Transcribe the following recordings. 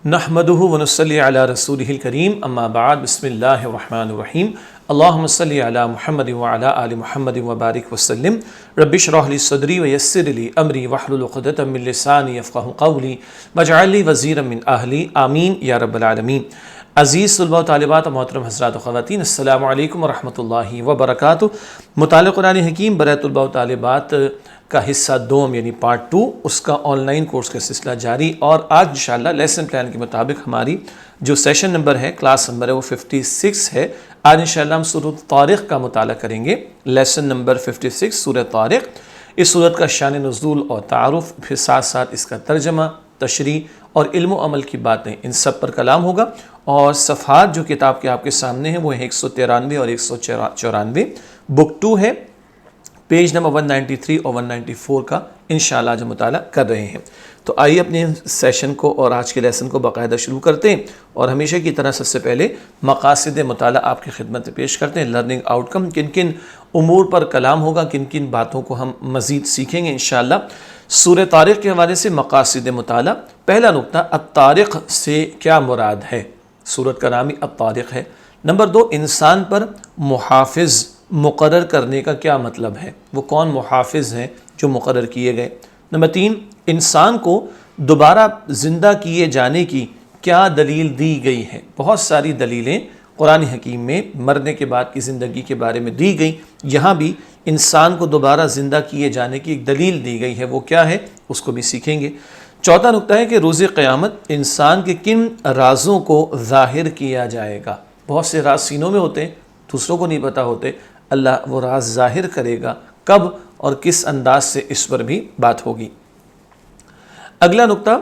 نحمدہ ونصلی علی رسولہ الکریم اما بعد بسم اللہ الرحمن الرحیم اللہم صلی علی محمد وعلی آل محمد وبارک وسلم رب اشرح لی صدری ویسر لی امری واحلل عقدۃ من لسانی یفقہوا قولی واجعل لی وزیرا من اہلی آمین یا رب العالمین۔ عزیز طلباء و طالبات، محترم حضرات و خواتین، السلام علیکم ورحمۃ اللہ وبرکاتہ۔ مطالعہ قرآن حکیم برائے طلباء و طالبات کا حصہ دوم یعنی پارٹ 2، اس کا آن لائن کورس کا سلسلہ جاری، اور آج انشاءاللہ لیسن پلان کے مطابق ہماری جو سیشن نمبر ہے، کلاس نمبر ہے، وہ 56 ہے۔ آج انشاءاللہ ہم سورۃ طارق کا مطالعہ کریں گے، لیسن نمبر 56 سورۃ طارق۔ اس سورت کا شان نزول اور تعارف، پھر ساتھ ساتھ اس کا ترجمہ، تشریح اور علم و عمل کی باتیں، ان سب پر کلام ہوگا۔ اور صفحات جو کتاب کے آپ کے سامنے ہیں وہ ہیں 193 اور 194۔ بک 2 ہے، پیج نمبر 193 اور 194 کا انشاءاللہ آج ہم مطالعہ کر رہے ہیں۔ تو آئیے اپنے سیشن کو اور آج کے لیسن کو باقاعدہ شروع کرتے ہیں، اور ہمیشہ کی طرح سب سے پہلے مقاصد مطالعہ آپ کی خدمت میں پیش کرتے ہیں۔ لرننگ آؤٹ کم، کن کن امور پر کلام ہوگا، کن کن باتوں کو ہم مزید سیکھیں گے انشاءاللہ۔ سورہ طارق کے حوالے سے مقاصد مطالعہ، پہلا نقطہ، الطارق سے کیا مراد ہے؟ سورت کا نام ہی الطارق ہے۔ نمبر 2، انسان پر محافظ مقرر کرنے کا کیا مطلب ہے؟ وہ کون محافظ ہیں جو مقرر کیے گئے؟ نمبر 3، انسان کو دوبارہ زندہ کیے جانے کی کیا دلیل دی گئی ہے؟ بہت ساری دلیلیں قرآن حکیم میں مرنے کے بعد کی زندگی کے بارے میں دی گئی، یہاں بھی انسان کو دوبارہ زندہ کیے جانے کی ایک دلیل دی گئی ہے، وہ کیا ہے اس کو بھی سیکھیں گے۔ چوتھا نقطہ ہے کہ روز قیامت انسان کے کن رازوں کو ظاہر کیا جائے گا؟ بہت سے راز سینوں میں ہوتے ہیں، دوسروں کو نہیں پتہ ہوتے، اللہ وہ راز ظاہر کرے گا، کب اور کس انداز سے، اس پر بھی بات ہوگی۔ اگلا نقطہ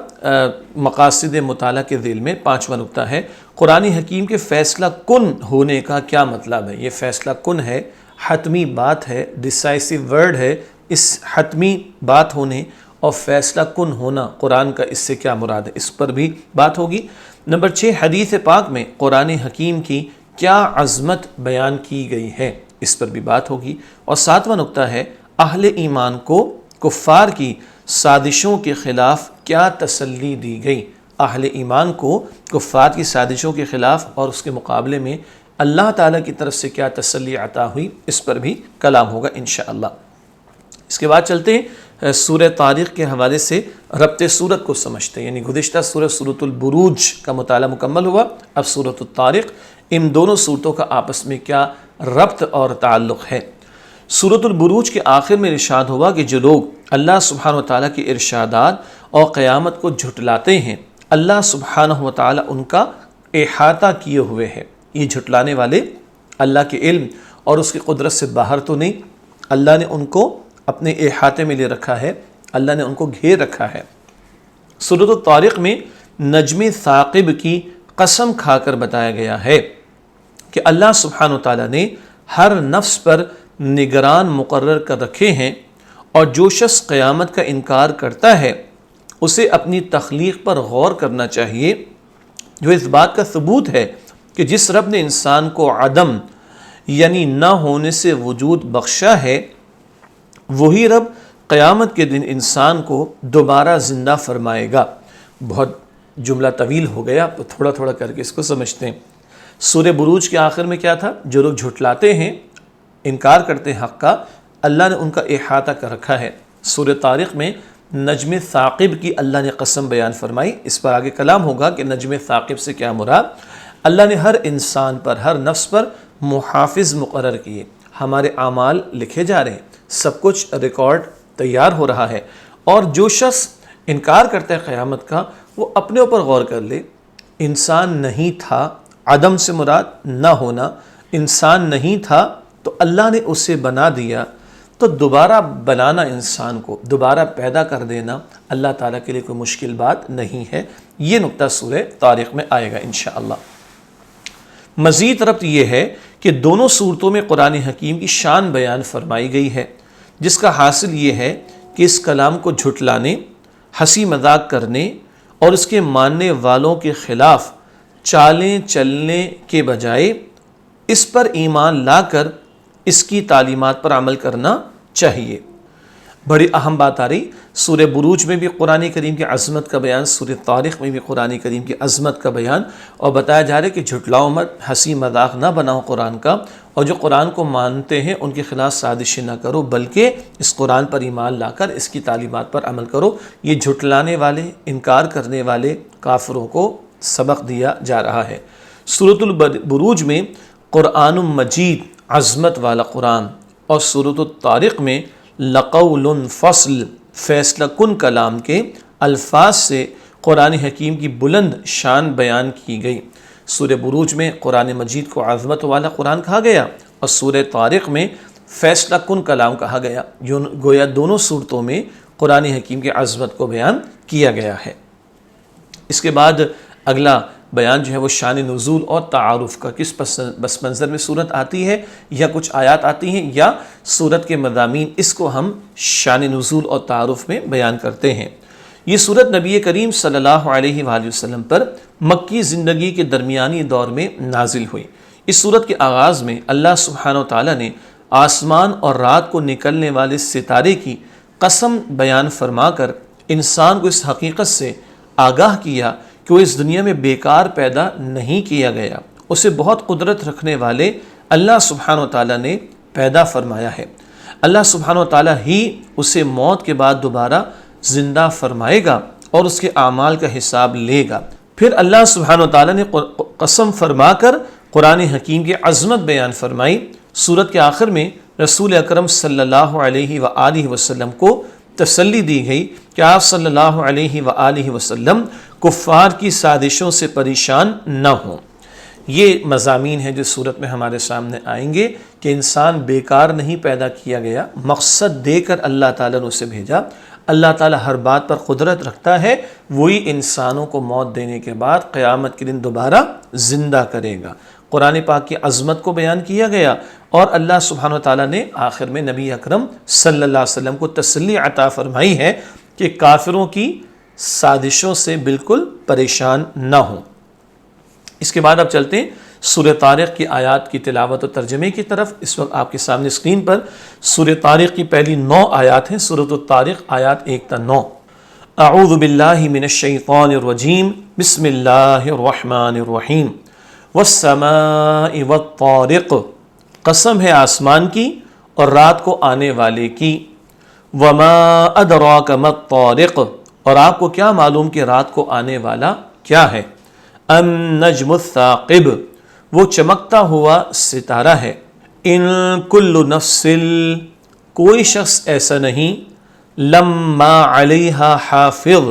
مقاصد مطالعہ کے ذیل میں پانچواں نقطہ ہے، قرآن حکیم کے فیصلہ کن ہونے کا کیا مطلب ہے؟ یہ فیصلہ کن ہے، حتمی بات ہے، ڈیسائسو ورڈ ہے۔ اس حتمی بات ہونے اور فیصلہ کن ہونا قرآن کا، اس سے کیا مراد ہے، اس پر بھی بات ہوگی۔ نمبر 6، حدیث پاک میں قرآن حکیم کی کیا عظمت بیان کی گئی ہے، اس پر بھی بات ہوگی۔ اور ساتواں نقطہ ہے، اہل ایمان کو کفار کی سازشوں کے خلاف کیا تسلی دی گئی؟ اہل ایمان کو کفار کی سازشوں کے خلاف اور اس کے مقابلے میں اللہ تعالیٰ کی طرف سے کیا تسلی عطا ہوئی، اس پر بھی کلام ہوگا انشاءاللہ۔ اس کے بعد چلتے ہیں سورہ طارق کے حوالے سے ربط سورت کو سمجھتے ہیں، یعنی گزشتہ سورۃ البروج کا مطالعہ مکمل ہوا، اب سورۃ الطارق، ان دونوں صورتوں کا آپس میں کیا ربط اور تعلق ہے؟ سورۃ البروج کے آخر میں ارشاد ہوا کہ جو لوگ اللہ سبحانہ و تعالیٰ کے ارشادات اور قیامت کو جھٹلاتے ہیں، اللہ سبحانہ و تعالیٰ ان کا احاطہ کیے ہوئے ہے۔ یہ جھٹلانے والے اللہ کے علم اور اس کی قدرت سے باہر تو نہیں، اللہ نے ان کو اپنے احاطے میں لے رکھا ہے، اللہ نے ان کو گھیر رکھا ہے۔ سورۃ الطارق میں نجم ثاقب کی قسم کھا کر بتایا گیا ہے کہ اللہ سبحانہ و تعالیٰ نے ہر نفس پر نگران مقرر کر رکھے ہیں، اور جو شخص قیامت کا انکار کرتا ہے اسے اپنی تخلیق پر غور کرنا چاہیے، جو اس بات کا ثبوت ہے کہ جس رب نے انسان کو عدم یعنی نہ ہونے سے وجود بخشا ہے، وہی رب قیامت کے دن انسان کو دوبارہ زندہ فرمائے گا۔ بہت جملہ طویل ہو گیا، تو تھوڑا تھوڑا کر کے اس کو سمجھتے ہیں۔ سورہ بروج کے آخر میں کیا تھا؟ جو لوگ جھٹلاتے ہیں، انکار کرتے ہیں حق کا، اللہ نے ان کا احاطہ کر رکھا ہے۔ سورہ طارق میں نجم ثاقب کی اللہ نے قسم بیان فرمائی، اس پر آگے کلام ہوگا کہ نجم ثاقب سے کیا مراد۔ اللہ نے ہر انسان پر، ہر نفس پر محافظ مقرر کیے، ہمارے اعمال لکھے جا رہے ہیں، سب کچھ ریکارڈ تیار ہو رہا ہے، اور جو شخص انکار کرتا ہے قیامت کا، وہ اپنے اوپر غور کر لے۔ انسان نہیں تھا، عدم سے مراد نہ ہونا، انسان نہیں تھا تو اللہ نے اسے بنا دیا، تو دوبارہ بنانا، انسان کو دوبارہ پیدا کر دینا اللہ تعالیٰ کے لیے کوئی مشکل بات نہیں ہے۔ یہ نقطہ سورہ طارق میں آئے گا انشاءاللہ۔ مزید ربط یہ ہے کہ دونوں صورتوں میں قرآن حکیم کی شان بیان فرمائی گئی ہے، جس کا حاصل یہ ہے کہ اس کلام کو جھٹلانے، ہنسی مذاق کرنے اور اس کے ماننے والوں کے خلاف چالیں چلنے کے بجائے اس پر ایمان لا کر اس کی تعلیمات پر عمل کرنا چاہیے۔ بڑی اہم بات آ رہی، سورہ بروج میں بھی قرآن کریم کی عظمت کا بیان، سورہ طارق میں بھی قرآن کریم کی عظمت کا بیان، اور بتایا جا رہا ہے کہ جھٹلاؤ مت، ہنسی مذاق نہ بناؤ قرآن کا، اور جو قرآن کو مانتے ہیں ان کے خلاف سازشیں نہ کرو، بلکہ اس قرآن پر ایمان لا کر اس کی تعلیمات پر عمل کرو۔ یہ جھٹلانے والے، انکار کرنے والے کافروں کو سبق دیا جا رہا ہے۔ سورۃ البروج میں قرآن مجید، عظمت والا قرآن، اور سورۃ الطارق میں لقول فصل، فیصلہ کن کلام کے الفاظ سے قرآن حکیم کی بلند شان بیان کی گئی۔ سورہ بروج میں قرآن مجید کو عظمت والا قرآن کہا گیا، اور سورہ طارق میں فیصلہ کن کلام کہا گیا، گویا دونوں صورتوں میں قرآن حکیم کی عظمت کو بیان کیا گیا ہے۔ اس کے بعد اگلا بیان جو ہے وہ شان نزول اور تعارف کا، کس پس منظر میں صورت آتی ہے، یا کچھ آیات آتی ہیں یا صورت کے مضامین، اس کو ہم شان نزول اور تعارف میں بیان کرتے ہیں۔ یہ صورت نبی کریم صلی اللہ علیہ وآلہ وسلم پر مکی زندگی کے درمیانی دور میں نازل ہوئی۔ اس صورت کے آغاز میں اللہ سبحانہ و تعالیٰ نے آسمان اور رات کو نکلنے والے ستارے کی قسم بیان فرما کر انسان کو اس حقیقت سے آگاہ کیا کہ وہ اس دنیا میں بیکار پیدا نہیں کیا گیا، اسے بہت قدرت رکھنے والے اللہ سبحانہ و تعالیٰ نے پیدا فرمایا ہے۔ اللہ سبحانہ و تعالیٰ ہی اسے موت کے بعد دوبارہ زندہ فرمائے گا اور اس کے اعمال کا حساب لے گا۔ پھر اللہ سبحانہ و تعالیٰ نے قسم فرما کر قرآن حکیم کی عظمت بیان فرمائی۔ سورت کے آخر میں رسول اکرم صلی اللہ علیہ وآلہ وسلم کو تسلی دی گئی کہ آپ صلی اللہ علیہ وآلہ وسلم کفار کی سازشوں سے پریشان نہ ہوں۔ یہ مضامین ہیں جو صورت میں ہمارے سامنے آئیں گے کہ انسان بیکار نہیں پیدا کیا گیا، مقصد دے کر اللہ تعالیٰ نے اسے بھیجا۔ اللہ تعالیٰ ہر بات پر قدرت رکھتا ہے، وہی انسانوں کو موت دینے کے بعد قیامت کے دن دوبارہ زندہ کرے گا۔ قرآن پاک کی عظمت کو بیان کیا گیا، اور اللہ سبحانہ وتعالیٰ نے آخر میں نبی اکرم صلی اللہ علیہ وسلم کو تسلی عطا فرمائی ہے کہ کافروں کی سازشوں سے بالکل پریشان نہ ہوں۔ اس کے بعد اب چلتے ہیں سورہ طارق کی آیات کی تلاوت و ترجمے کی طرف۔ اس وقت آپ کے سامنے اسکرین پر سورہ طارق کی پہلی 9 آیات ہیں۔ سورۃ الطارق آیات 1 تا 9۔ اعوذ باللہ من الشیطان الرجیم، بسم اللہ الرحمن الرحیم۔ والسماء والطارق، قسم ہے آسمان کی اور رات کو آنے والے کی۔ وما ادراک ما الطارق، اور آپ کو کیا معلوم کہ رات کو آنے والا کیا ہے۔ النجم الثاقب، وہ چمکتا ہوا ستارہ ہے۔ ان کل نفس، کوئی شخص ایسا نہیں، لما علیہا حافظ،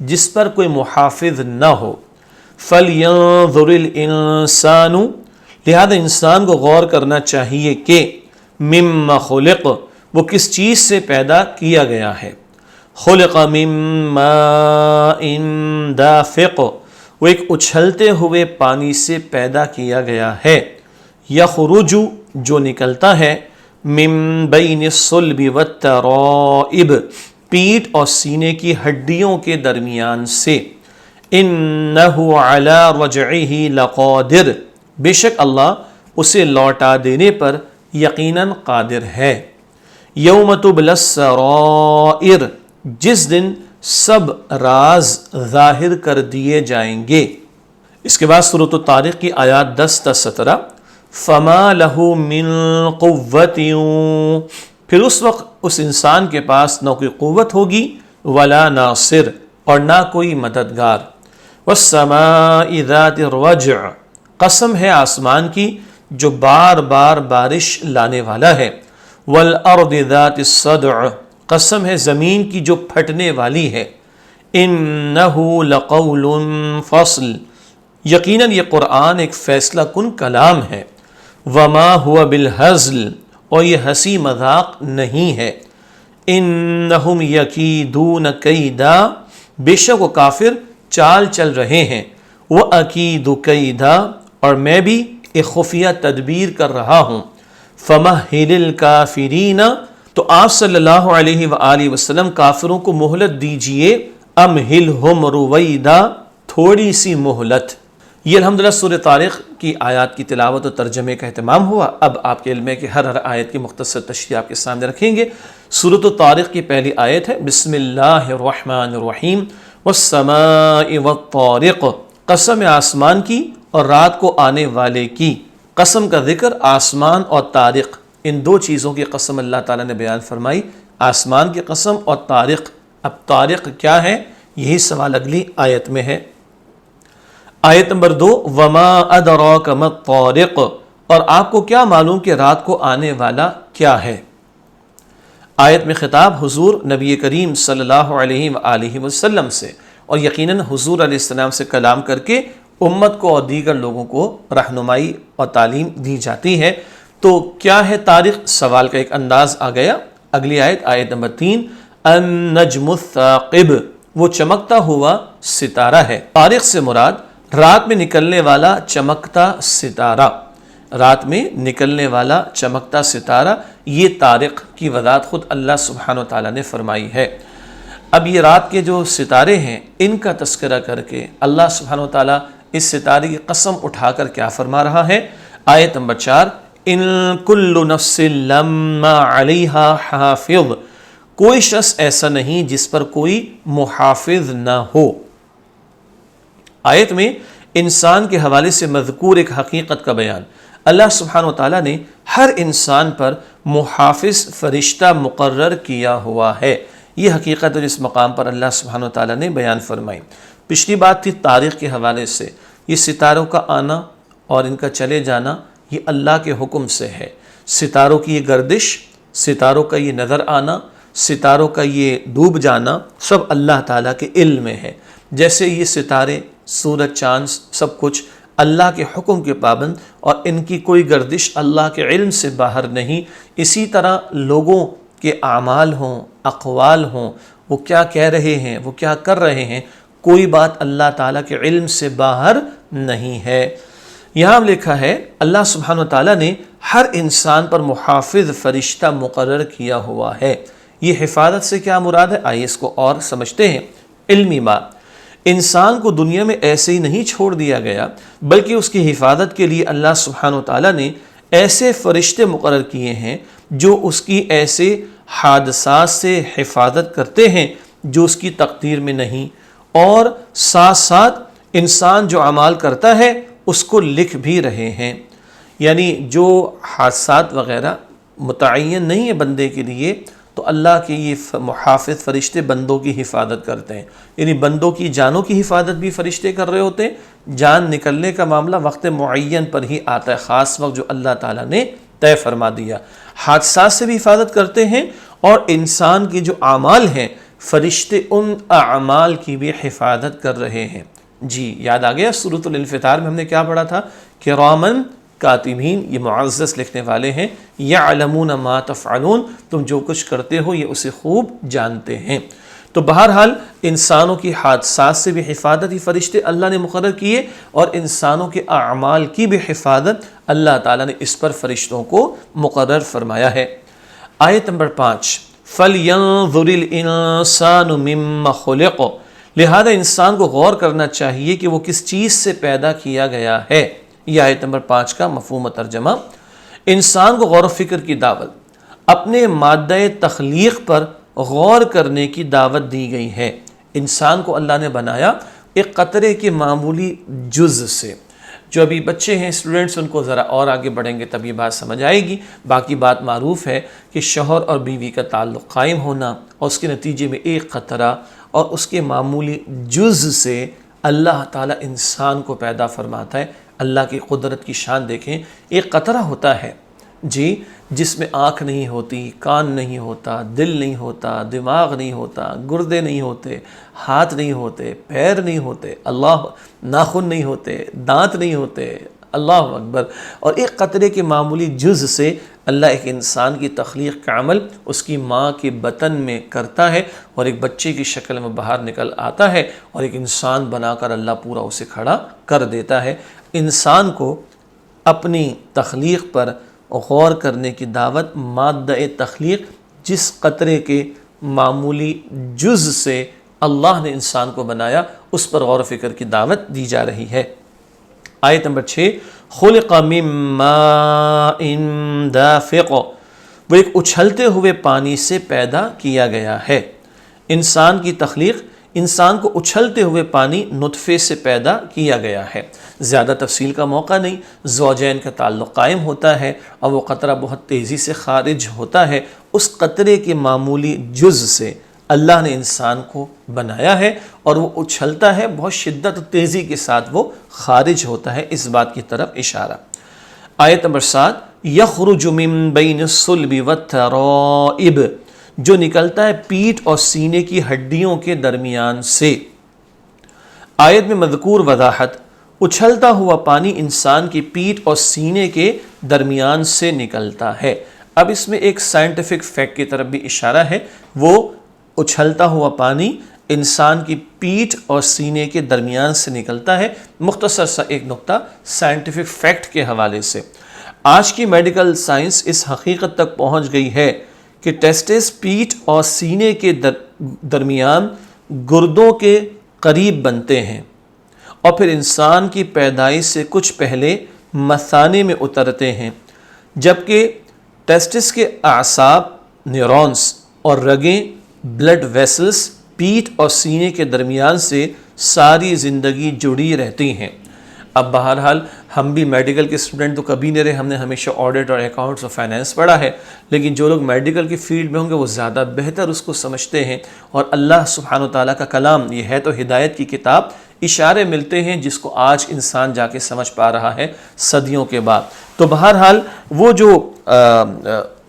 جس پر کوئی محافظ نہ ہو۔ فَلْيَنظُرِ الْإِنسَانُ، لہذا انسان کو غور کرنا چاہیے کہ مما خلق، وہ کس چیز سے پیدا کیا گیا ہے۔ خلق من ماء دافق، وہ ایک اچھلتے ہوئے پانی سے پیدا کیا گیا ہے۔ یخرج، جو نکلتا ہے، من بین الصلب والترائب، پیٹھ اور سینے کی ہڈیوں کے درمیان سے۔ انہ علی رجعہ لقادر، بے شک اللہ اسے لوٹا دینے پر یقیناً قادر ہے۔ یوم تبلی السرائر، جس دن سب راز ظاہر کر دیے جائیں گے۔ اس کے بعد سورۃ الطارق کی آیات 10 تا 17۔ فما لہ من قوت، پھر اس وقت اس انسان کے پاس نہ کوئی قوت ہوگی، ولا ناصر، اور نہ کوئی مددگار۔ والسماء ذات الرجع، قسم ہے آسمان کی جو بار بار بارش لانے والا ہے۔ والارض ذات الصدع، قسم ہے زمین کی جو پھٹنے والی ہے۔ انہ لقول فصل، یقیناً یہ قرآن ایک فیصلہ کن کلام ہے۔ وما هو بالہزل، اور یہ ہنسی مذاق نہیں ہے۔ انہم یکیدون کیدا، بے شک وہ کافر چال چل رہے ہیں۔ وَأَكِيدُ كَيْدًا، اور میں بھی ایک خفیہ تدبیر کر رہا ہوں۔ فَمَهِّلِ الْكَافِرِينَ، تو آپ صلی اللہ علیہ وآلہ وسلم کافروں کو مہلت دیجئے۔ أَمْهِلْهُمْ رُوَيْدًا، تھوڑی سی مہلت۔ یہ الحمدللہ سورہ طارق کی آیات کی تلاوت و ترجمے کا اہتمام ہوا۔ اب آپ کے علم ہے کہ ہر آیت کی مختصر تشریح آپ کے سامنے رکھیں گے۔ سورۃ الطارق کی پہلی آیت ہے، بسم اللہ الرحمن الرحیم، والسماء والطارق، قسم آسمان کی اور رات کو آنے والے کی۔ قسم کا ذکر آسمان اور طارق، ان دو چیزوں کی قسم اللہ تعالیٰ نے بیان فرمائی، آسمان کی قسم اور طارق۔ اب طارق کیا ہے، یہی سوال اگلی آیت میں ہے۔ آیت نمبر 2، وما ادراک ما الطارق، اور آپ کو کیا معلوم کہ رات کو آنے والا کیا ہے۔ آیت میں خطاب حضور نبی کریم صلی اللہ علیہ وآلہ وسلم سے، اور یقیناً حضور علیہ السلام سے کلام کر کے امت کو اور دیگر لوگوں کو رہنمائی اور تعلیم دی جاتی ہے۔ تو کیا ہے طارق، سوال کا ایک انداز آ گیا۔ اگلی آیت، آیت نمبر 3، النجم الثاقب، وہ چمکتا ہوا ستارہ ہے۔ طارق سے مراد رات میں نکلنے والا چمکتا ستارہ، رات میں نکلنے والا چمکتا ستارہ، یہ طارق کی وضاحت خود اللہ سبحانہ وتعالیٰ نے فرمائی ہے۔ اب یہ رات کے جو ستارے ہیں ان کا تذکرہ کر کے اللہ سبحانہ وتعالیٰ اس ستارے کی قسم اٹھا کر کیا فرما رہا ہے۔ آیت نمبر 4، ان کل نفس لما علیہا حافظ، کوئی شخص ایسا نہیں جس پر کوئی محافظ نہ ہو۔ آیت میں انسان کے حوالے سے مذکور ایک حقیقت کا بیان، اللہ سبحانہ وتعالیٰ نے ہر انسان پر محافظ فرشتہ مقرر کیا ہوا ہے۔ یہ حقیقت اس مقام پر اللہ سبحانہ وتعالیٰ نے بیان فرمائی۔ پچھلی بات تھی تاریخ کے حوالے سے، یہ ستاروں کا آنا اور ان کا چلے جانا یہ اللہ کے حکم سے ہے۔ ستاروں کی یہ گردش، ستاروں کا یہ نظر آنا، ستاروں کا یہ ڈوب جانا سب اللہ تعالیٰ کے علم میں ہے۔ جیسے یہ ستارے، سورج، چاند، سب کچھ اللہ کے حکم کے پابند، اور ان کی کوئی گردش اللہ کے علم سے باہر نہیں۔ اسی طرح لوگوں کے اعمال ہوں، اقوال ہوں، وہ کیا کہہ رہے ہیں، وہ کیا کر رہے ہیں، کوئی بات اللہ تعالیٰ کے علم سے باہر نہیں ہے۔ یہاں لکھا ہے اللہ سبحانہ وتعالیٰ نے ہر انسان پر محافظ فرشتہ مقرر کیا ہوا ہے۔ یہ حفاظت سے کیا مراد ہے، آئیے اس کو اور سمجھتے ہیں۔ علمی بات، انسان کو دنیا میں ایسے ہی نہیں چھوڑ دیا گیا، بلکہ اس کی حفاظت کے لیے اللہ سبحانہ وتعالیٰ نے ایسے فرشتے مقرر کیے ہیں جو اس کی ایسے حادثات سے حفاظت کرتے ہیں جو اس کی تقدیر میں نہیں، اور ساتھ ساتھ انسان جو اعمال کرتا ہے اس کو لکھ بھی رہے ہیں۔ یعنی جو حادثات وغیرہ متعین نہیں ہے بندے کے لیے، تو اللہ کے یہ محافظ فرشتے بندوں کی حفاظت کرتے ہیں۔ یعنی بندوں کی جانوں کی حفاظت بھی فرشتے کر رہے ہوتے ہیں۔ جان نکلنے کا معاملہ وقت معین پر ہی آتا ہے، خاص وقت جو اللہ تعالیٰ نے طے فرما دیا۔ حادثات سے بھی حفاظت کرتے ہیں، اور انسان کی جو اعمال ہیں فرشتے ان اعمال کی بھی حفاظت کر رہے ہیں۔ جی یاد آ گیا، سورۃ الانفطار میں ہم نے کیا پڑھا تھا، کرامن کاتبین، یہ معزز لکھنے والے ہیں، یعلمون ما تفعلون، تم جو کچھ کرتے ہو یہ اسے خوب جانتے ہیں۔ تو بہرحال انسانوں کی حادثات سے بھی حفاظت ہی فرشتے اللہ نے مقرر کیے، اور انسانوں کے اعمال کی بھی حفاظت اللہ تعالیٰ نے اس پر فرشتوں کو مقرر فرمایا ہے۔ آیت نمبر 5، فَلْيَنظُرِ الْإِنسَانُ مِمَّ خُلِقَ، لہذا انسان کو غور کرنا چاہیے کہ وہ کس چیز سے پیدا کیا گیا ہے۔ یہ آیت نمبر 5 کا مفہوم و ترجمہ۔ انسان کو غور و فکر کی دعوت، اپنے مادہ تخلیق پر غور کرنے کی دعوت دی گئی ہے۔ انسان کو اللہ نے بنایا ایک قطرے کے معمولی جز سے۔ جو ابھی بچے ہیں، اسٹوڈنٹس، ان کو ذرا اور آگے بڑھیں گے تب یہ بات سمجھ آئے گی۔ باقی بات معروف ہے کہ شوہر اور بیوی کا تعلق قائم ہونا، اور اس کے نتیجے میں ایک قطرہ اور اس کے معمولی جز سے اللہ تعالیٰ انسان کو پیدا فرماتا ہے۔ اللہ کی قدرت کی شان دیکھیں، ایک قطرہ ہوتا ہے جی، جس میں آنکھ نہیں ہوتی، کان نہیں ہوتا، دل نہیں ہوتا، دماغ نہیں ہوتا، گردے نہیں ہوتے، ہاتھ نہیں ہوتے، پیر نہیں ہوتے، اللہ ناخن نہیں ہوتے، دانت نہیں ہوتے، اللہ اکبر۔ اور ایک قطرے کے معمولی جز سے اللہ ایک انسان کی تخلیق کا عمل اس کی ماں کے بطن میں کرتا ہے، اور ایک بچے کی شکل میں باہر نکل آتا ہے، اور ایک انسان بنا کر اللہ پورا اسے کھڑا کر دیتا ہے۔ انسان کو اپنی تخلیق پر غور کرنے کی دعوت، مادہ تخلیق، جس قطرے کے معمولی جز سے اللہ نے انسان کو بنایا، اس پر غور و فکر کی دعوت دی جا رہی ہے۔ آیت نمبر 6 خلق من ماء دافق، وہ ایک اچھلتے ہوئے پانی سے پیدا کیا گیا ہے۔ انسان کی تخلیق، انسان کو اچھلتے ہوئے پانی نطفے سے پیدا کیا گیا ہے۔ زیادہ تفصیل کا موقع نہیں، زوجین کا تعلق قائم ہوتا ہے اور وہ قطرہ بہت تیزی سے خارج ہوتا ہے، اس قطرے کے معمولی جز سے اللہ نے انسان کو بنایا ہے اور وہ اچھلتا ہے، بہت شدت و تیزی کے ساتھ وہ خارج ہوتا ہے، اس بات کی طرف اشارہ۔ آیت نمبر 7 یخرج من بین الصلب والترائب، جو نکلتا ہے پیٹھ اور سینے کی ہڈیوں کے درمیان سے۔ آیت میں مذکور وضاحت، اچھلتا ہوا پانی انسان کی پیٹھ اور سینے کے درمیان سے نکلتا ہے۔ اب اس میں ایک سائنٹیفک فیکٹ کی طرف بھی اشارہ ہے، وہ اچھلتا ہوا پانی انسان کی پیٹھ اور سینے کے درمیان سے نکلتا ہے۔ مختصر سا ایک نقطہ سائنٹیفک فیکٹ کے حوالے سے، آج کی میڈیکل سائنس اس حقیقت تک پہنچ گئی ہے کہ ٹیسٹس پیٹھ اور سینے کے درمیان گردوں کے قریب بنتے ہیں اور پھر انسان کی پیدائش سے کچھ پہلے مثانے میں اترتے ہیں، جبکہ ٹیسٹس کے اعصاب، نیورونز اور رگیں، بلڈ ویسلز پیٹھ اور سینے کے درمیان سے ساری زندگی جڑی رہتی ہیں۔ اب بہرحال ہم بھی میڈیکل کے اسٹوڈنٹ تو کبھی نہیں رہے، ہم نے ہمیشہ آڈٹ اور اکاؤنٹس اور فائنینس پڑھا ہے، لیکن جو لوگ میڈیکل کی فیلڈ میں ہوں گے وہ زیادہ بہتر اس کو سمجھتے ہیں۔ اور اللہ سبحانہ وتعالیٰ کا کلام یہ ہے تو ہدایت کی کتاب، اشارے ملتے ہیں جس کو آج انسان جا کے سمجھ پا رہا ہے صدیوں کے بعد۔ تو بہرحال وہ جو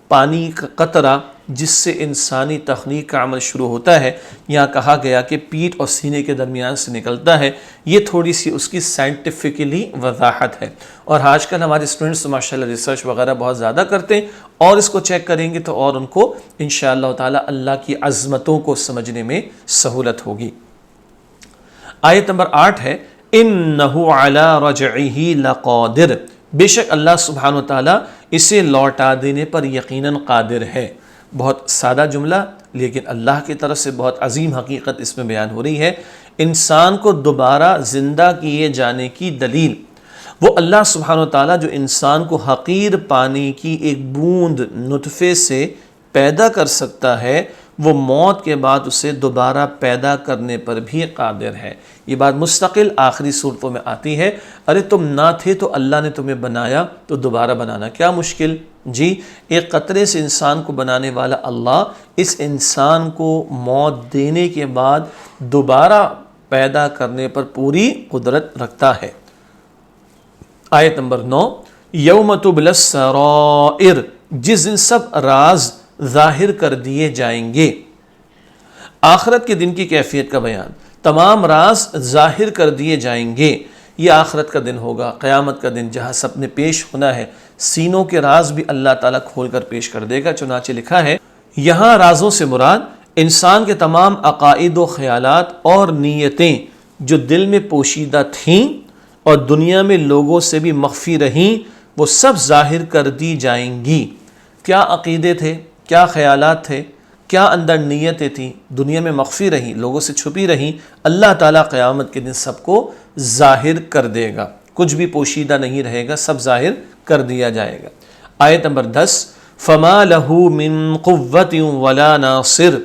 پانی کا قطرہ جس سے انسانی تخلیق کا عمل شروع ہوتا ہے، یہاں کہا گیا کہ پیٹھ اور سینے کے درمیان سے نکلتا ہے، یہ تھوڑی سی اس کی سائنٹیفکلی وضاحت ہے۔ اور آج کل ہمارے اسٹوڈنٹس ماشاءاللہ ریسرچ وغیرہ بہت زیادہ کرتے ہیں اور اس کو چیک کریں گے تو اور ان کو انشاءاللہ تعالی اللہ کی عظمتوں کو سمجھنے میں سہولت ہوگی۔ آیت نمبر 8 ہے اِنَّهُ عَلَى رَجْعِهِ لَقَادِرٌ، بے شک اللہ سبحانہ وتعالی اسے لوٹا دینے پر یقیناً قادر ہے۔ بہت سادہ جملہ لیکن اللہ کی طرف سے بہت عظیم حقیقت اس میں بیان ہو رہی ہے۔ انسان کو دوبارہ زندہ کیے جانے کی دلیل، وہ اللہ سبحانہ وتعالی جو انسان کو حقیر پانی کی ایک بوند نطفے سے پیدا کر سکتا ہے، وہ موت کے بعد اسے دوبارہ پیدا کرنے پر بھی قادر ہے۔ یہ بات مستقل آخری صورتوں میں آتی ہے، ارے تم نہ تھے تو اللہ نے تمہیں بنایا تو دوبارہ بنانا کیا مشکل؟ جی، ایک قطرے سے انسان کو بنانے والا اللہ اس انسان کو موت دینے کے بعد دوبارہ پیدا کرنے پر پوری قدرت رکھتا ہے۔ آیت نمبر 9 یوم تبلی السرائر، جس دن سب راز ظاہر کر دیے جائیں گے۔ آخرت کے دن کی کیفیت کا بیان، تمام راز ظاہر کر دیے جائیں گے۔ یہ آخرت کا دن ہوگا، قیامت کا دن جہاں سب نے پیش ہونا ہے، سینوں کے راز بھی اللہ تعالیٰ کھول کر پیش کر دے گا۔ چنانچہ لکھا ہے یہاں رازوں سے مراد انسان کے تمام عقائد و خیالات اور نیتیں جو دل میں پوشیدہ تھیں اور دنیا میں لوگوں سے بھی مخفی رہیں، وہ سب ظاہر کر دی جائیں گی۔ کیا عقیدے تھے، کیا خیالات تھے، کیا اندر نیتیں تھیں، دنیا میں مخفی رہیں، لوگوں سے چھپی رہیں، اللہ تعالیٰ قیامت کے دن سب کو ظاہر کر دے گا، کچھ بھی پوشیدہ نہیں رہے گا، سب ظاہر کر دیا جائے گا۔ آیت نمبر 10 فَمَا لَهُ مِن قُوَّةٍ وَلَا نَاصِرٍ،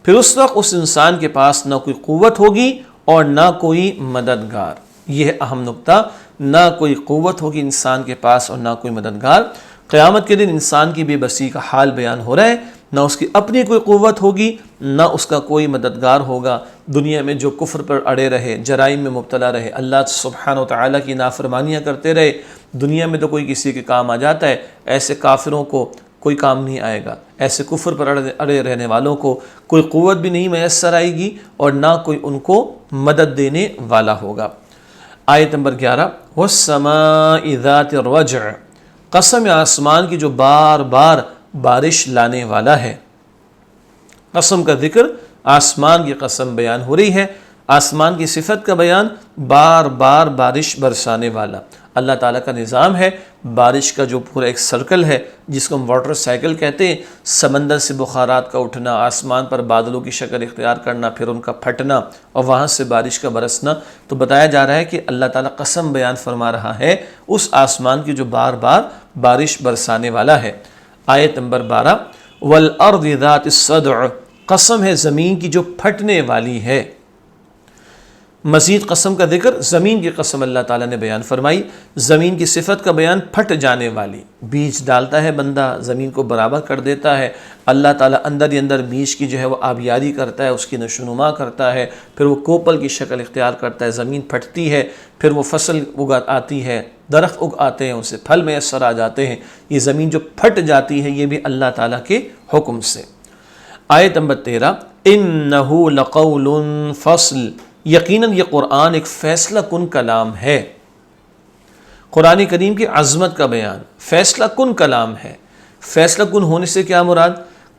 پھر اس وقت اس انسان کے پاس نہ کوئی قوت ہوگی اور نہ کوئی مددگار۔ یہ اہم نقطہ، نہ کوئی قوت ہوگی انسان کے پاس اور نہ کوئی مددگار۔ قیامت کے دن انسان کی بے بسی کا حال بیان ہو رہا ہے، نہ اس کی اپنی کوئی قوت ہوگی نہ اس کا کوئی مددگار ہوگا۔ دنیا میں جو کفر پر اڑے رہے، جرائم میں مبتلا رہے، اللہ سبحانہ و تعالیٰ کی نافرمانیاں کرتے رہے، دنیا میں تو کوئی کسی کے کام آ جاتا ہے، ایسے کافروں کو کوئی کام نہیں آئے گا، ایسے کفر پر اڑے رہنے والوں کو کوئی قوت بھی نہیں میسر آئے گی اور نہ کوئی ان کو مدد دینے والا ہوگا۔ آیت نمبر 11 وَالسَّمَاءِ ذَاتِ الرَّجْعِ، قسم آسمان کی جو بار بار بارش لانے والا ہے۔ قسم کا ذکر، آسمان کی قسم بیان ہو رہی ہے، آسمان کی صفت کا بیان، بار بار بارش برسانے والا۔ اللہ تعالیٰ کا نظام ہے، بارش کا جو پورا ایک سرکل ہے جس کو ہم واٹر سائیکل کہتے ہیں، سمندر سے بخارات کا اٹھنا، آسمان پر بادلوں کی شکل اختیار کرنا، پھر ان کا پھٹنا اور وہاں سے بارش کا برسنا. تو بتایا جا رہا ہے کہ اللہ تعالیٰ قسم بیان فرما رہا ہے اس آسمان کی جو بار بار بارش برسانے والا ہے. آیت نمبر 12 وَالْأَرْضِ ذَاتِ الصَّدْعِ، قسم ہے زمین کی جو پھٹنے والی ہے. مزید قسم کا ذکر، زمین کی قسم اللہ تعالیٰ نے بیان فرمائی. زمین کی صفت کا بیان پھٹ جانے والی. بیج ڈالتا ہے بندہ، زمین کو برابر کر دیتا ہے. اللہ تعالیٰ اندر ہی اندر بیج کی جو ہے وہ آبیاری کرتا ہے، اس کی نشوونما کرتا ہے، پھر وہ کوپل کی شکل اختیار کرتا ہے، زمین پھٹتی ہے، پھر وہ فصل آتی ہے، درخت اگ آتے ہیں، اسے پھل میسر آ جاتے ہیں. یہ زمین جو پھٹ جاتی ہے یہ بھی اللہ تعالیٰ کے حکم سے. آیت نمبر 13 اِنَّهُ لَقَوْلٌ فَصْلٌ، یقیناً یہ قرآن ایک فیصلہ کن کلام ہے. قرآن کریم کی عظمت کا بیان، فیصلہ کن کلام ہے. فیصلہ کن ہونے سے کیا مراد؟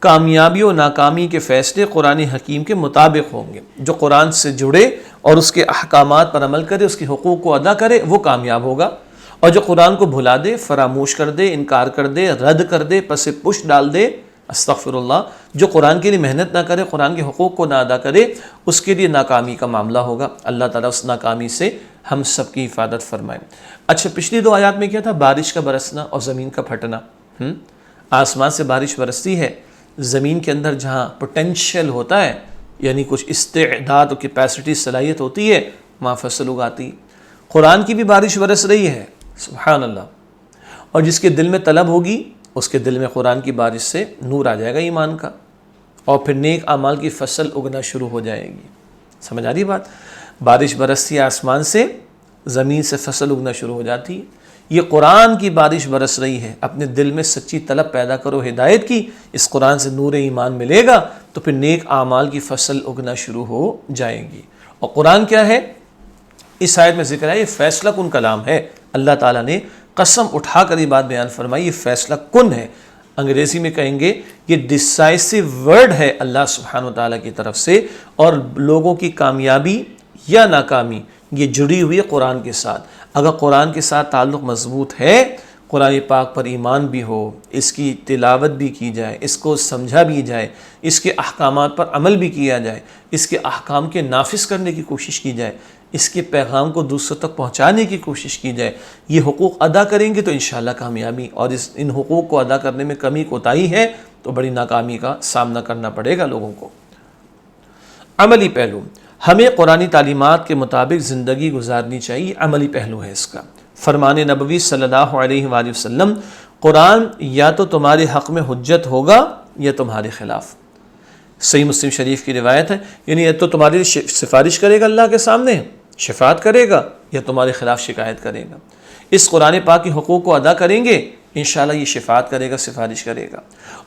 کامیابی و ناکامی کے فیصلے قرآن حکیم کے مطابق ہوں گے. جو قرآن سے جڑے اور اس کے احکامات پر عمل کرے، اس کے حقوق کو ادا کرے، وہ کامیاب ہوگا. اور جو قرآن کو بھلا دے، فراموش کر دے، انکار کر دے، رد کر دے، پس پش ڈال دے، استغفر اللہ، جو قرآن کے لیے محنت نہ کرے، قرآن کے حقوق کو نہ ادا کرے، اس کے لیے ناکامی کا معاملہ ہوگا. اللہ تعالیٰ اس ناکامی سے ہم سب کی حفاظت فرمائے. اچھا، پچھلی 2 آیات میں کیا تھا؟ بارش کا برسنا اور زمین کا پھٹنا. آسمان سے بارش برستی ہے، زمین کے اندر جہاں پوٹینشیل ہوتا ہے، یعنی کچھ استعداد و کیپیسٹی، صلاحیت ہوتی ہے، وہاں فصل اگاتی. قرآن کی بھی بارش برس رہی ہے، سبحان اللہ. اور جس کے دل میں طلب ہوگی، اس کے دل میں قرآن کی بارش سے نور آ جائے گا ایمان کا، اور پھر نیک اعمال کی فصل اگنا شروع ہو جائے گی. سمجھ آ رہی بات؟ بارش برستی ہے آسمان سے، زمین سے فصل اگنا شروع ہو جاتی ہے. یہ قرآن کی بارش برس رہی ہے. اپنے دل میں سچی طلب پیدا کرو ہدایت کی، اس قرآن سے نور ایمان ملے گا تو پھر نیک اعمال کی فصل اگنا شروع ہو جائے گی. اور قرآن کیا ہے؟ اس آیت میں ذکر ہے یہ فیصلہ کن کلام ہے. اللہ تعالیٰ نے قسم اٹھا کر یہ بات بیان فرمائی، یہ فیصلہ کن ہے. انگریزی میں کہیں گے یہ ڈیسائسو ورڈ ہے اللہ سبحانہ وتعالیٰ کی طرف سے. اور لوگوں کی کامیابی یا ناکامی یہ جڑی ہوئی ہے قرآن کے ساتھ. اگر قرآن کے ساتھ تعلق مضبوط ہے، قرآن پاک پر ایمان بھی ہو، اس کی تلاوت بھی کی جائے، اس کو سمجھا بھی جائے، اس کے احکامات پر عمل بھی کیا جائے، اس کے احکام کے نافذ کرنے کی کوشش کی جائے، اس کے پیغام کو دوسروں تک پہنچانے کی کوشش کی جائے، یہ حقوق ادا کریں گے تو انشاءاللہ کامیابی. اور ان حقوق کو ادا کرنے میں کمی کوتاہی ہے تو بڑی ناکامی کا سامنا کرنا پڑے گا لوگوں کو. عملی پہلو، ہمیں قرآنی تعلیمات کے مطابق زندگی گزارنی چاہیے. عملی پہلو ہے اس کا. فرمان نبوی صلی اللہ علیہ وآلہ وسلم، قرآن یا تو تمہارے حق میں حجت ہوگا یا تمہارے خلاف. صحیح مسلم شریف کی روایت ہے، یعنی یا تو تمہاری سفارش کرے گا اللہ کے سامنے، شفاعت کرے گا، یا تمہارے خلاف شکایت کرے گا. اس قرآن پاک کے حقوق کو ادا کریں گے، انشاءاللہ یہ شفاعت کرے گا، سفارش کرے گا.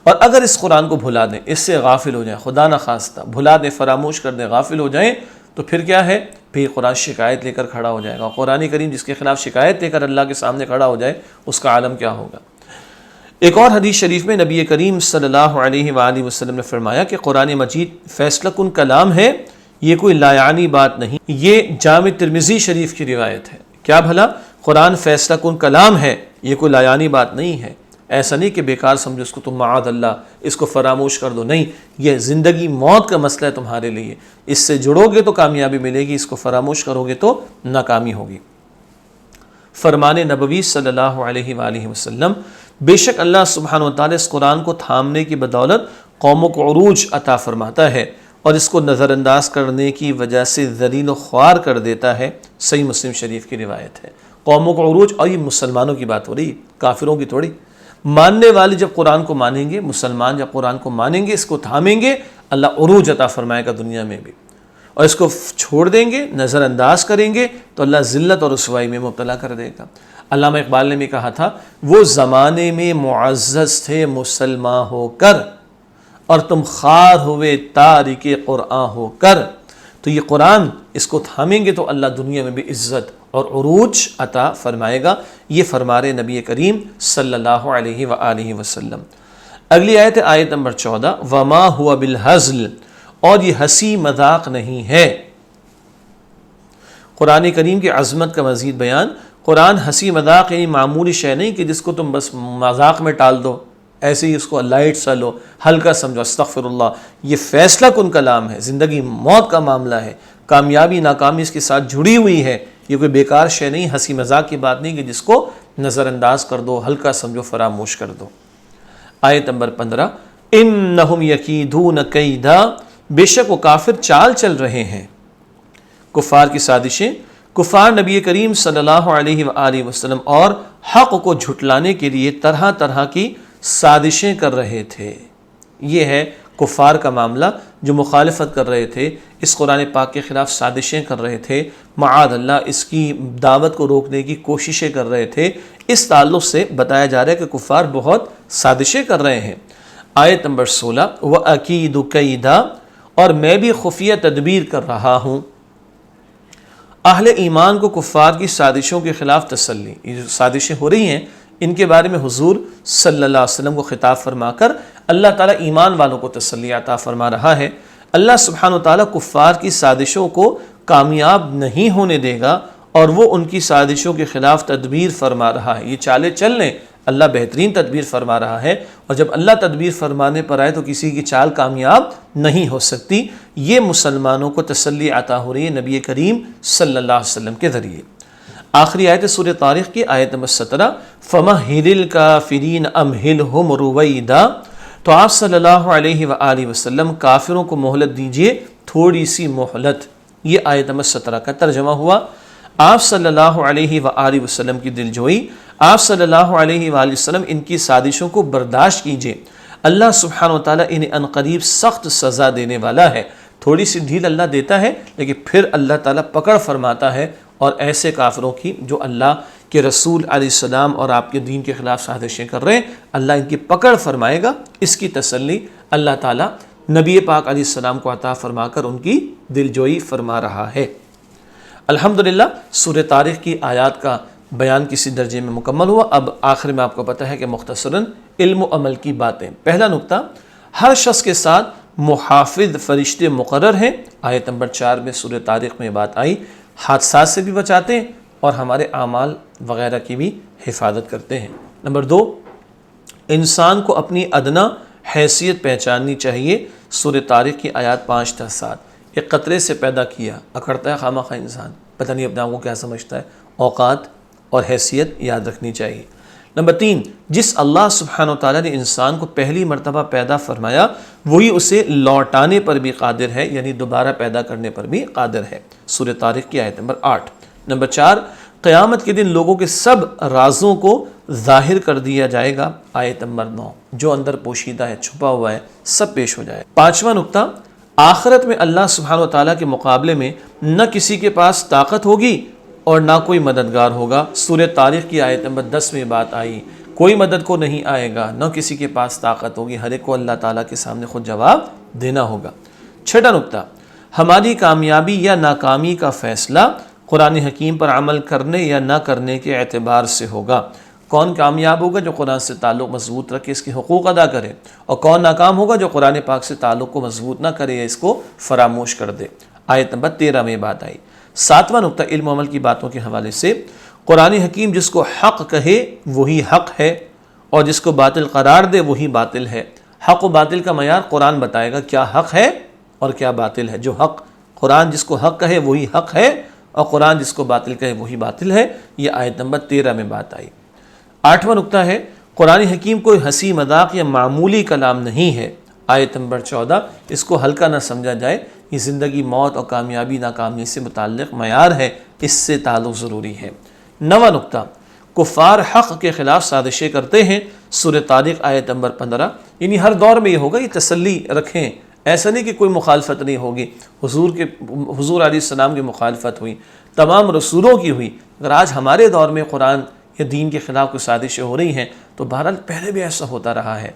اور اگر اس قرآن کو بھلا دیں، اس سے غافل ہو جائیں، خدا نخواستہ بھلا دیں، فراموش کر دیں، غافل ہو جائیں، تو پھر کیا ہے؟ پھر قرآن شکایت لے کر کھڑا ہو جائے گا. قرآن کریم جس کے خلاف شکایت لے کر اللہ کے سامنے کھڑا ہو جائے، اس کا عالم کیا ہوگا. ایک اور حدیث شریف میں نبی کریم صلی اللہ علیہ وآلہ وسلم نے فرمایا کہ قرآن مجید فیصلہ کن کلام ہے، یہ کوئی لایعنی بات نہیں. یہ جامع ترمذی شریف کی روایت ہے. کیا بھلا؟ قرآن فیصلہ کن کلام ہے، یہ کوئی لایعنی بات نہیں ہے. ایسا نہیں کہ بیکار سمجھو اس کو، تم معاذ اللہ اس کو فراموش کر دو. نہیں، یہ زندگی موت کا مسئلہ ہے تمہارے لیے. اس سے جڑو گے تو کامیابی ملے گی، اس کو فراموش کرو گے تو ناکامی ہوگی. فرمان نبوی صلی اللہ علیہ وآلہ وسلم، بے شک اللہ سبحانہ وتعالی اس قرآن کو تھامنے کی بدولت قوموں کو عروج عطا فرماتا ہے اور اس کو نظر انداز کرنے کی وجہ سے ذلیل و خوار کر دیتا ہے. صحیح مسلم شریف کی روایت ہے. قوموں کو عروج، اور یہ مسلمانوں کی بات ہو رہی، کافروں کی تھوڑی. ماننے والے جب قرآن کو مانیں گے، مسلمان جب قرآن کو مانیں گے، اس کو تھامیں گے، اللہ عروج عطا فرمائے گا دنیا میں بھی. اور اس کو چھوڑ دیں گے، نظر انداز کریں گے تو اللہ ذلت اور رسوائی میں مبتلا کر دے گا. علامہ اقبال نے بھی کہا تھا، وہ زمانے میں معزز تھے مسلمان ہو کر، اور تم خوار ہوئے تارک قرآن ہو کر. تو یہ قرآن، اس کو تھامیں گے تو اللہ دنیا میں بھی عزت اور عروج عطا فرمائے گا. یہ فرمان نبی کریم صلی اللہ علیہ وآلہ وسلم. اگلی آیت ہے آیت نمبر 14، وما ہوا بالہزل، اور یہ ہنسی مذاق نہیں ہے. قرآن کریم کی عظمت کا مزید بیان. قرآن ہنسی مذاق یعنی معمولی شے نہیں کہ جس کو تم بس مذاق میں ٹال دو، ایسے ہی اس کو لائٹ سا لو، ہلکا سمجھو، استغفر اللہ۔ یہ فیصلہ کن کلام ہے، زندگی موت کا معاملہ ہے، کامیابی ناکامی اس کے ساتھ جڑی ہوئی ہے، یہ کوئی بیکار شے نہیں، ہنسی مذاق کی بات نہیں کہ جس کو نظر انداز کر دو، ہلکا سمجھو، فراموش کر دو۔ آیت نمبر 15، انہم یکیدون کیدا، بے شک وہ کافر چال چل رہے ہیں، کفار کی سازشیں۔ کفار نبی کریم صلی اللہ علیہ وآلہ وسلم اور حق کو جھٹلانے کے لیے طرح طرح کی سازشیں کر رہے تھے۔ یہ ہے کفار کا معاملہ، جو مخالفت کر رہے تھے، اس قرآن پاک کے خلاف سازشیں کر رہے تھے، معاذ اللہ اس کی دعوت کو روکنے کی کوششیں کر رہے تھے۔ اس تعلق سے بتایا جا رہا ہے کہ کفار بہت سازشیں کر رہے ہیں۔ آیت نمبر 16، وَأَكِيدُ كَيْدًا، اور میں بھی خفیہ تدبیر کر رہا ہوں۔ اہل ایمان کو کفار کی سازشوں کے خلاف تسلی، یہ جو سازشیں ہو رہی ہیں ان کے بارے میں حضور صلی اللہ علیہ وسلم کو خطاب فرما کر اللہ تعالیٰ ایمان والوں کو تسلی عطا فرما رہا ہے۔ اللہ سبحانہ وتعالیٰ کفار کی سازشوں کو کامیاب نہیں ہونے دے گا، اور وہ ان کی سازشوں کے خلاف تدبیر فرما رہا ہے۔ یہ چالیں چل لیں، اللہ بہترین تدبیر فرما رہا ہے، اور جب اللہ تدبیر فرمانے پر آئے تو کسی کی چال کامیاب نہیں ہو سکتی۔ یہ مسلمانوں کو تسلی عطا ہو رہی ہے نبی کریم صلی اللہ علیہ وسلم کے ذریعے۔ آخری آیت سورہ طارق کی آیت نمبر 17، فَمَهِّلِ الْكَافِرِينَ أَمْهِلْهُمْ رُوَيْدًا، تو آپ صلی اللہ علیہ وآلہ وسلم کافروں کو مہلت دیجئے، تھوڑی سی مہلت۔ یہ آیت نمبر 17 کا ترجمہ ہوا۔ آپ صلی اللہ علیہ وآلہ وسلم کی دلجوئی، آپ صلی اللہ علیہ وآلہ وسلم ان کی سازشوں کو برداشت کیجئے، اللہ سبحانہ وتعالیٰ انہیں عنقریب سخت سزا دینے والا ہے۔ تھوڑی سی ڈھیل اللہ دیتا ہے، لیکن پھر اللہ تعالیٰ پکڑ فرماتا ہے، اور ایسے کافروں کی جو اللہ کے رسول علیہ السلام اور آپ کے دین کے خلاف سازشیں کر رہے ہیں، اللہ ان کی پکڑ فرمائے گا۔ اس کی تسلی اللہ تعالیٰ نبی پاک علیہ السلام کو عطا فرما کر ان کی دلجوئی فرما رہا ہے۔ الحمدللہ سورہ طارق کی آیات کا بیان کسی درجے میں مکمل ہوا۔ اب آخر میں آپ کو پتہ ہے کہ مختصراً علم و عمل کی باتیں۔ پہلا نقطہ، ہر شخص کے ساتھ محافظ فرشتے مقرر ہیں۔ آیت نمبر 4 میں سورہ طارق میں بات آئی، حادثات سے بھی بچاتے ہیں اور ہمارے اعمال وغیرہ کی بھی حفاظت کرتے ہیں۔ نمبر 2، انسان کو اپنی ادنا حیثیت پہچاننی چاہیے۔ سورہ طارق کی آیات 5 تا 7، ایک قطرے سے پیدا کیا، اکڑتا ہے خامخواہ انسان، پتہ نہیں اپنے آپ کو کیا سمجھتا ہے۔ اوقات اور حیثیت یاد رکھنی چاہیے۔ نمبر 3، جس اللہ سبحانہ وتعالیٰ نے انسان کو پہلی مرتبہ پیدا فرمایا، وہی اسے لوٹانے پر بھی قادر ہے، یعنی دوبارہ پیدا کرنے پر بھی قادر ہے۔ سورہ طارق کی آیت نمبر 8۔ نمبر 4، قیامت کے دن لوگوں کے سب رازوں کو ظاہر کر دیا جائے گا۔ آیت نمبر 9، جو اندر پوشیدہ ہے، چھپا ہوا ہے، سب پیش ہو جائے۔ پانچواں نقطہ، آخرت میں اللہ سبحانہ وتعالیٰ کے مقابلے میں نہ کسی کے پاس طاقت ہوگی اور نہ کوئی مددگار ہوگا۔ سورہ طارق کی آیت نمبر 10 میں بات آئی، کوئی مدد کو نہیں آئے گا، نہ کسی کے پاس طاقت ہوگی، ہر ایک کو اللہ تعالیٰ کے سامنے خود جواب دینا ہوگا۔ چھٹا نقطہ، ہماری کامیابی یا ناکامی کا فیصلہ قرآن حکیم پر عمل کرنے یا نہ کرنے کے اعتبار سے ہوگا۔ کون کامیاب ہوگا؟ جو قرآن سے تعلق مضبوط رکھے، اس کے حقوق ادا کرے، اور کون ناکام ہوگا؟ جو قرآن پاک سے تعلق کو مضبوط نہ کرے یا اس کو فراموش کر دے۔ آیت نمبر 13 میں بات آئی۔ ساتواں نقطہ علم و عمل کی باتوں کے حوالے سے، قرآن حکیم جس کو حق کہے وہی حق ہے، اور جس کو باطل قرار دے وہی باطل ہے۔ حق و باطل کا معیار قرآن بتائے گا، کیا حق ہے اور کیا باطل ہے۔ جو حق، قرآن جس کو حق کہے وہی حق ہے، اور قرآن جس کو باطل کہے وہی باطل ہے۔ یہ آیت نمبر 13 میں بات آئی۔ آٹھواں نقطہ ہے، قرآن حکیم کوئی ہنسی مذاق یا معمولی کلام نہیں ہے۔ آیت نمبر 14، اس کو ہلکا نہ سمجھا جائے، یہ زندگی موت اور کامیابی ناکامی سے متعلق معیار ہے، اس سے تعلق ضروری ہے۔ نواں نقطہ، کفار حق کے خلاف سازشیں کرتے ہیں۔ سورہ طارق آیت نمبر 15، یعنی ہر دور میں یہ ہوگا، یہ تسلی رکھیں، ایسا نہیں کہ کوئی مخالفت نہیں ہوگی۔ حضور علیہ السلام کی مخالفت ہوئی، تمام رسولوں کی ہوئی، اگر آج ہمارے دور میں قرآن یا دین کے خلاف کوئی سازشیں ہو رہی ہیں تو بہرحال پہلے بھی ایسا ہوتا رہا ہے۔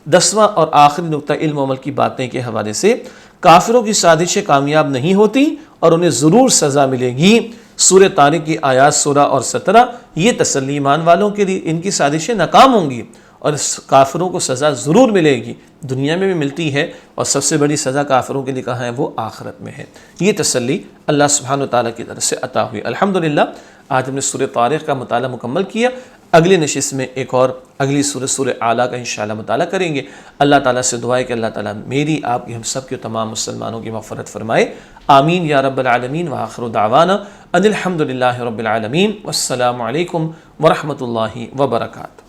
10واں اور آخری نقطہ علم و عمل کی باتیں کے حوالے سے، کافروں کی سازشیں کامیاب نہیں ہوتی اور انہیں ضرور سزا ملے گی۔ سورہ طارق کی آیات 16 اور 17، یہ تسلی ایمان والوں کے لیے، ان کی سازشیں ناکام ہوں گی اور کافروں کو سزا ضرور ملے گی، دنیا میں بھی ملتی ہے، اور سب سے بڑی سزا کافروں کے لیے کہاں ہے؟ وہ آخرت میں ہے۔ یہ تسلی اللہ سبحانہ وتعالیٰ کی طرف سے عطا ہوئی۔ الحمدللہ آج ہم نے سورہ طارق کا مطالعہ مکمل کیا. اگلی نشست میں ایک اور اگلی سورہ اعلیٰ کا انشاءاللہ مطالعہ کریں گے. اللہ تعالیٰ سے دعا ہے کہ اللہ تعالیٰ میری، آپ کی، ہم سب کے تمام مسلمانوں کی مغفرت فرمائے. آمین یا رب العالمین. وآخر دعوانا ان الحمد للہ رب العالمین. والسلام علیکم ورحمۃ اللہ وبرکاتہ.